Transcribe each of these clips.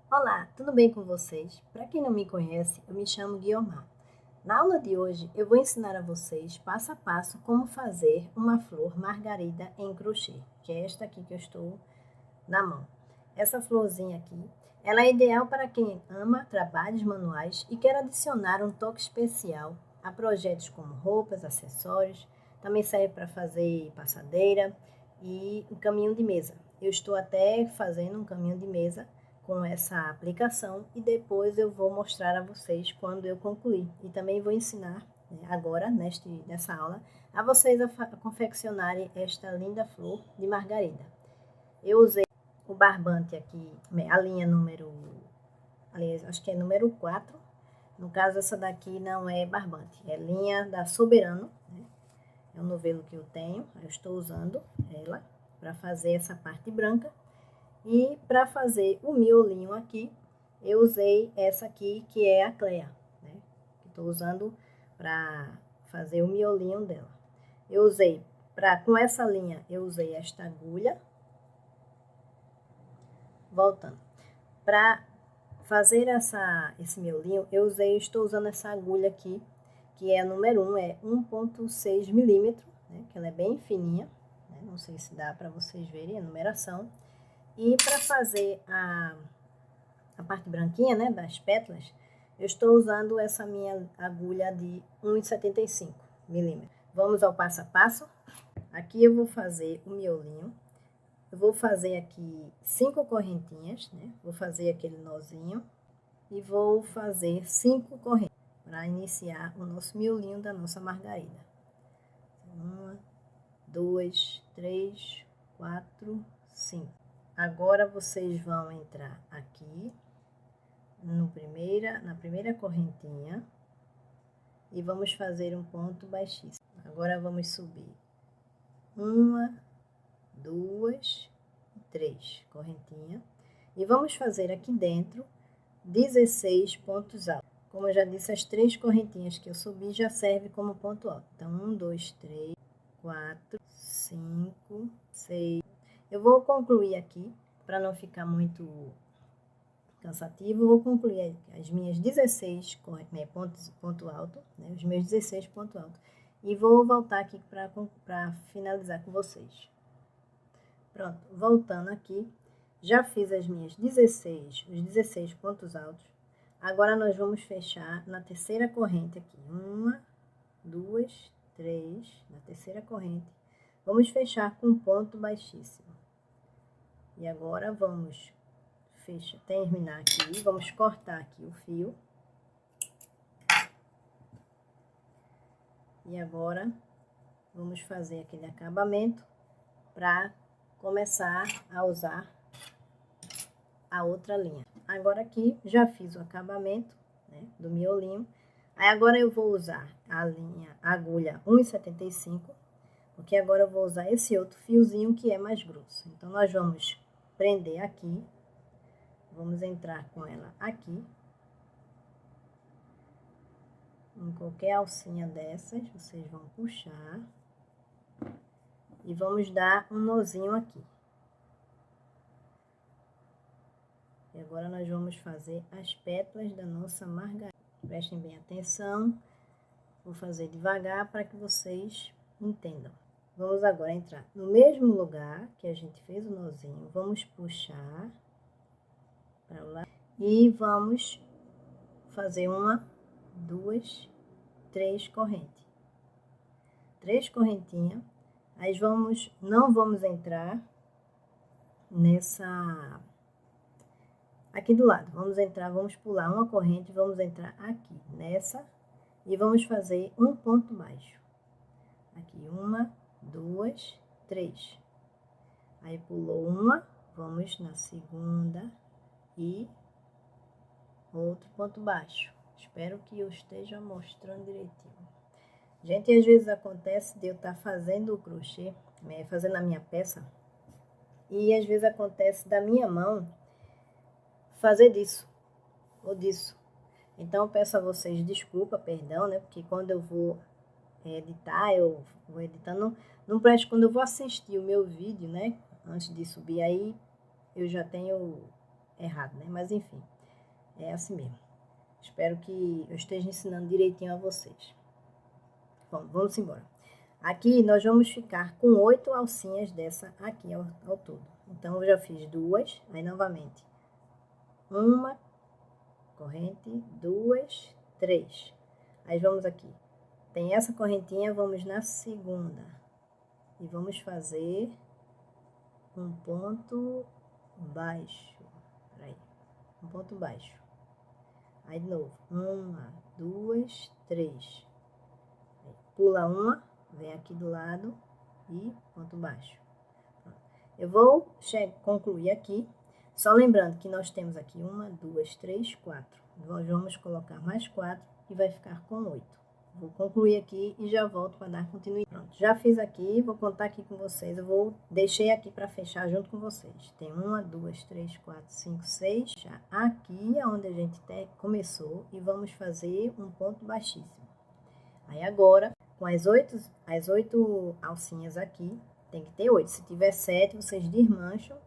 Olá, tudo bem com vocês? Para quem não me conhece, eu me chamo Guiomar. Na aula de hoje, eu vou ensinar a vocês passo a passo como fazer uma flor margarida em crochê, que é esta aqui que eu estou na mão. Essa florzinha aqui, ela é ideal para quem ama trabalhos manuais e quer adicionar um toque especial a projetos como roupas, acessórios. Também serve para fazer passadeira e um caminho de mesa. Eu estou até fazendo um caminho de mesa com essa aplicação e depois eu vou mostrar a vocês quando eu concluir. E também vou ensinar agora, nessa aula, a vocês a confeccionarem esta linda flor de margarida. Eu usei o barbante aqui, a linha número, aliás, acho que é número 4. No caso, essa daqui não é barbante, é linha da Soberano, né? É um novelo que eu tenho, eu estou usando ela para fazer essa parte branca. E para fazer o miolinho aqui, eu usei essa aqui, que é a Clea, né? Estou usando para fazer o miolinho dela. Eu usei, com essa linha, eu usei esta agulha. Voltando. Para fazer esse miolinho, estou usando essa agulha aqui, que é a número 1, é 1,6 milímetro, né? Que ela é bem fininha, né? Não sei se dá para vocês verem a numeração. E para fazer a parte branquinha, né, das pétalas, eu estou usando essa minha agulha de 1,75 milímetros. Vamos ao passo a passo. Aqui eu vou fazer o miolinho. Eu vou fazer aqui 5 correntinhas, né? Vou fazer aquele nozinho e vou fazer 5 correntes para iniciar o nosso miolinho da nossa margarida. 1, 2, 3, 4, 5. Agora vocês vão entrar aqui na primeira correntinha e vamos fazer um ponto baixíssimo. Agora vamos subir 1, 2, 3 correntinha e vamos fazer aqui dentro 16 pontos altos. Como eu já disse, as 3 correntinhas que eu subi já servem como ponto alto. Então, 1, 2, 3, 4, 5, 6. Eu vou concluir aqui, para não ficar muito cansativo, vou concluir as minhas 16 ponto alto, né, os meus 16 pontos altos. E vou voltar aqui para finalizar com vocês. Pronto, voltando aqui, já fiz os 16 pontos altos. Agora nós vamos fechar na terceira corrente aqui. 1, 2, 3, na terceira corrente. Vamos fechar com um ponto baixíssimo. E agora vamos terminar aqui, vamos cortar aqui o fio. E agora vamos fazer aquele acabamento para começar a usar a outra linha. Agora aqui já fiz o acabamento, né, do miolinho. Aí agora eu vou usar a agulha 1,75, porque agora eu vou usar esse outro fiozinho que é mais grosso. Então nós vamos prender aqui, vamos entrar com ela aqui, em qualquer alcinha dessas, vocês vão puxar e vamos dar um nozinho aqui. E agora nós vamos fazer as pétalas da nossa margarida. Prestem bem atenção, vou fazer devagar para que vocês entendam. Vamos agora entrar no mesmo lugar que a gente fez o nozinho, vamos puxar para lá e vamos fazer 1, 2, 3 correntes. 3 correntinhas, aí não vamos entrar nessa aqui do lado, vamos pular uma corrente, vamos entrar aqui nessa e vamos fazer um ponto baixo. Aqui 1, 2, 3. Aí pulou uma, vamos na segunda e outro ponto baixo. Espero que eu esteja mostrando direitinho. Gente, às vezes acontece de eu estar fazendo o crochê, fazendo a minha peça, e às vezes acontece da minha mão fazer disso ou disso. Então eu peço a vocês desculpa, perdão, né? Porque quando eu vou editar, eu vou editando, não preste quando eu vou assistir o meu vídeo, né? Antes de subir aí, eu já tenho errado, né? Mas enfim, é assim mesmo. Espero que eu esteja ensinando direitinho a vocês. Bom, vamos embora. Aqui nós vamos ficar com 8 alcinhas dessa aqui ao todo. Então, eu já fiz 2, aí novamente. 1 corrente, 2, 3. Aí vamos aqui. Tem essa correntinha, vamos na segunda. E vamos fazer um ponto baixo. Peraí. Um ponto baixo. Aí de novo. 1, 2, 3. Pula uma, vem aqui do lado e ponto baixo. Eu vou concluir aqui, só lembrando que nós temos aqui 1, 2, 3, 4. Nós vamos colocar mais 4 e vai ficar com 8. Vou concluir aqui e já volto para dar continuidade. Pronto, já fiz aqui, vou contar aqui com vocês. Deixei aqui para fechar junto com vocês. Tem 1, 2, 3, 4, 5, 6. Já aqui é onde a gente começou e vamos fazer um ponto baixíssimo. Aí agora, com as 8 alcinhas aqui, tem que ter 8. Se tiver 7, vocês desmancham,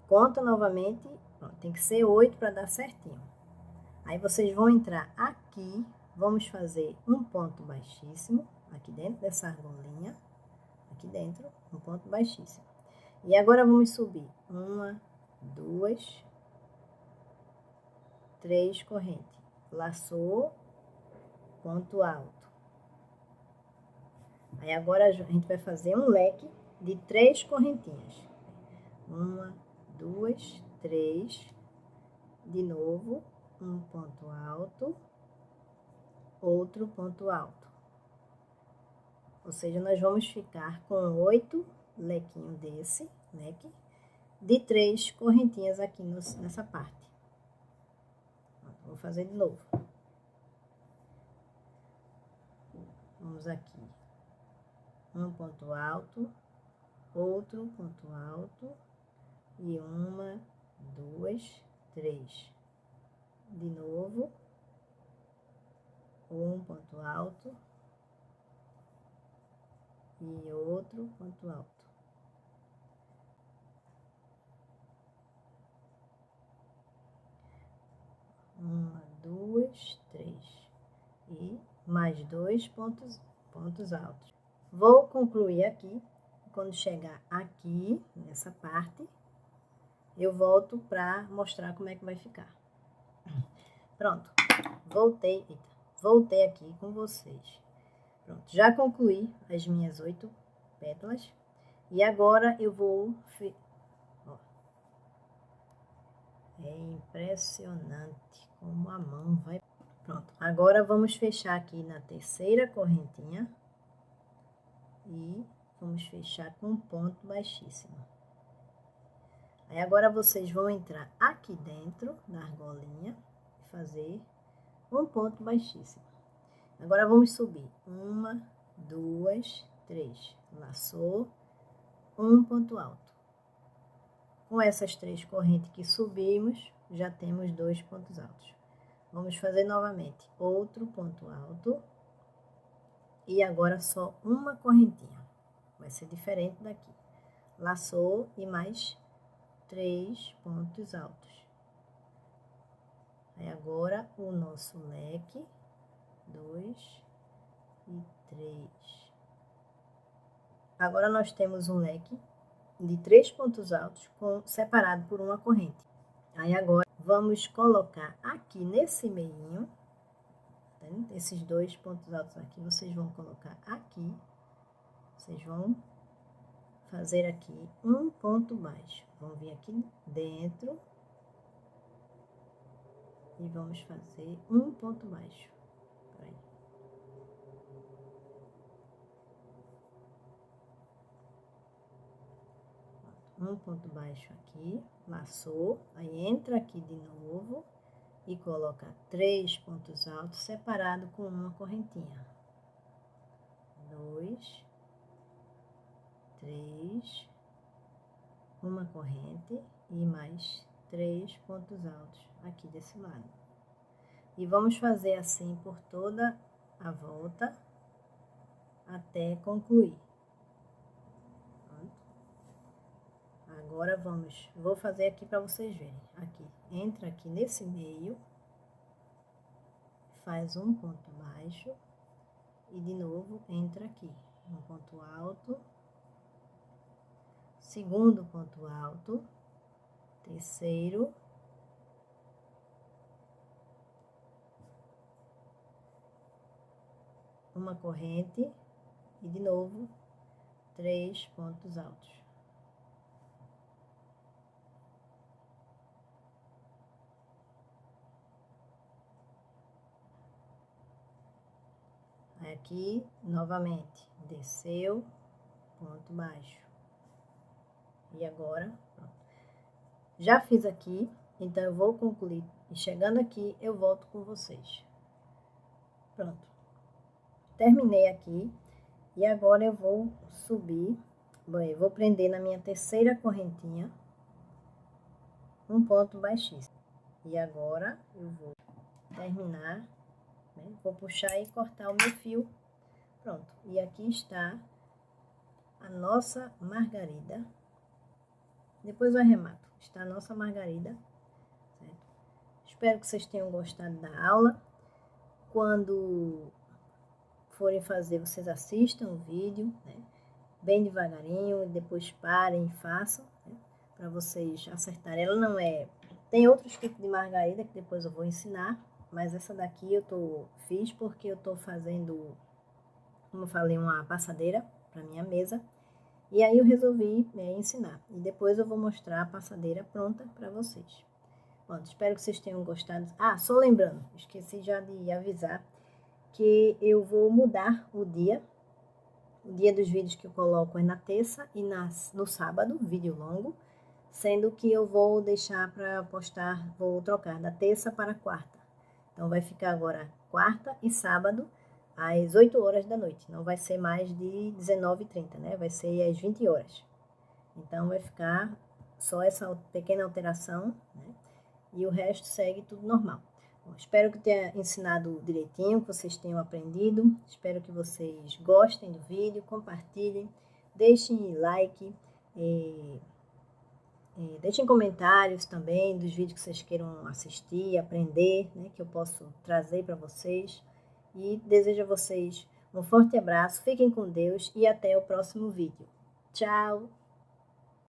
conta novamente, pronto, tem que ser 8 para dar certinho. Aí vocês vão entrar aqui, vamos fazer um ponto baixíssimo, aqui dentro dessa argolinha, aqui dentro, um ponto baixíssimo. E agora vamos subir 1, 2, 3 correntes. Laçou, ponto alto. Aí agora a gente vai fazer um leque de 3 correntinhas. 1, 2, 3. De novo, um ponto alto, outro ponto alto. Ou seja, nós vamos ficar com 8 lequinhos desse, leque, de 3 correntinhas aqui nessa parte. Vou fazer de novo. Vamos aqui. Um ponto alto, outro ponto alto e 1, 2, 3. De novo, um ponto alto e outro ponto alto. Uma, 2, 3. E mais 2 pontos altos. Vou concluir aqui. Quando chegar aqui, nessa parte, eu volto para mostrar como é que vai ficar. Pronto, voltei aqui com vocês. Pronto, já concluí as minhas 8 pétalas. E agora eu vou... Ó, é impressionante como a mão vai... Pronto, agora vamos fechar aqui na terceira correntinha. E vamos fechar com um ponto baixíssimo. Aí agora vocês vão entrar aqui dentro da argolinha e fazer um ponto baixíssimo. Agora vamos subir 1, 2, 3. Laçou, um ponto alto. Com essas 3 correntes que subimos, já temos 2 pontos altos. Vamos fazer novamente outro ponto alto. E agora só uma correntinha. Vai ser diferente daqui. Laçou e mais 3 pontos altos. Aí agora o nosso leque, 2 e 3. Agora nós temos um leque de 3 pontos altos separado por uma corrente. Aí agora vamos colocar aqui nesse meinho, tá vendo? Esses 2 pontos altos aqui, vocês vão colocar aqui. Vocês vão fazer aqui um ponto baixo. Vamos vir aqui dentro e vamos fazer um ponto baixo. Aí. Um ponto baixo aqui, laçou, aí entra aqui de novo e coloca 3 pontos altos separados com uma correntinha. 2, 3, uma corrente e mais 3 pontos altos aqui desse lado. E vamos fazer assim por toda a volta até concluir. Pronto. Agora vou fazer aqui para vocês verem. Aqui, entra aqui nesse meio, faz um ponto baixo e de novo entra aqui, um ponto alto, segundo ponto alto, terceiro, uma corrente e de novo 3 pontos altos. Aqui, novamente, desceu, ponto baixo. E agora, pronto. Já fiz aqui, então eu vou concluir. E chegando aqui, eu volto com vocês. Pronto. Terminei aqui. E agora eu vou subir. Bem, vou prender na minha terceira correntinha. Um ponto baixíssimo. E agora eu vou terminar, né? Vou puxar e cortar o meu fio. Pronto. E aqui está a nossa margarida. Depois eu arremato. Está a nossa margarida. Certo? Espero que vocês tenham gostado da aula. Quando forem fazer, vocês assistam o vídeo, né? Bem devagarinho, depois parem e façam, né? Para vocês acertarem. Ela não é... Tem outros tipos de margarida que depois eu vou ensinar, mas essa daqui fiz porque eu tô fazendo, como eu falei, uma passadeira para minha mesa. E aí eu resolvi ensinar. E depois eu vou mostrar a passadeira pronta para vocês. Bom, espero que vocês tenham gostado. Ah, só lembrando, esqueci já de avisar que eu vou mudar o dia. O dia dos vídeos que eu coloco é na terça e no sábado, vídeo longo. Sendo que eu vou deixar para postar, vou trocar da terça para quarta. Então vai ficar agora quarta e sábado, às 8 horas da noite. Não vai ser mais de 19h30, né? Vai ser às 20 horas. Então vai ficar só essa pequena alteração, né? E o resto segue tudo normal. Bom, espero que tenha ensinado direitinho, que vocês tenham aprendido. Espero que vocês gostem do vídeo, compartilhem, deixem like, deixem comentários também dos vídeos que vocês queiram assistir, aprender, né, que eu posso trazer para vocês. E desejo a vocês um forte abraço, fiquem com Deus e até o próximo vídeo. Tchau!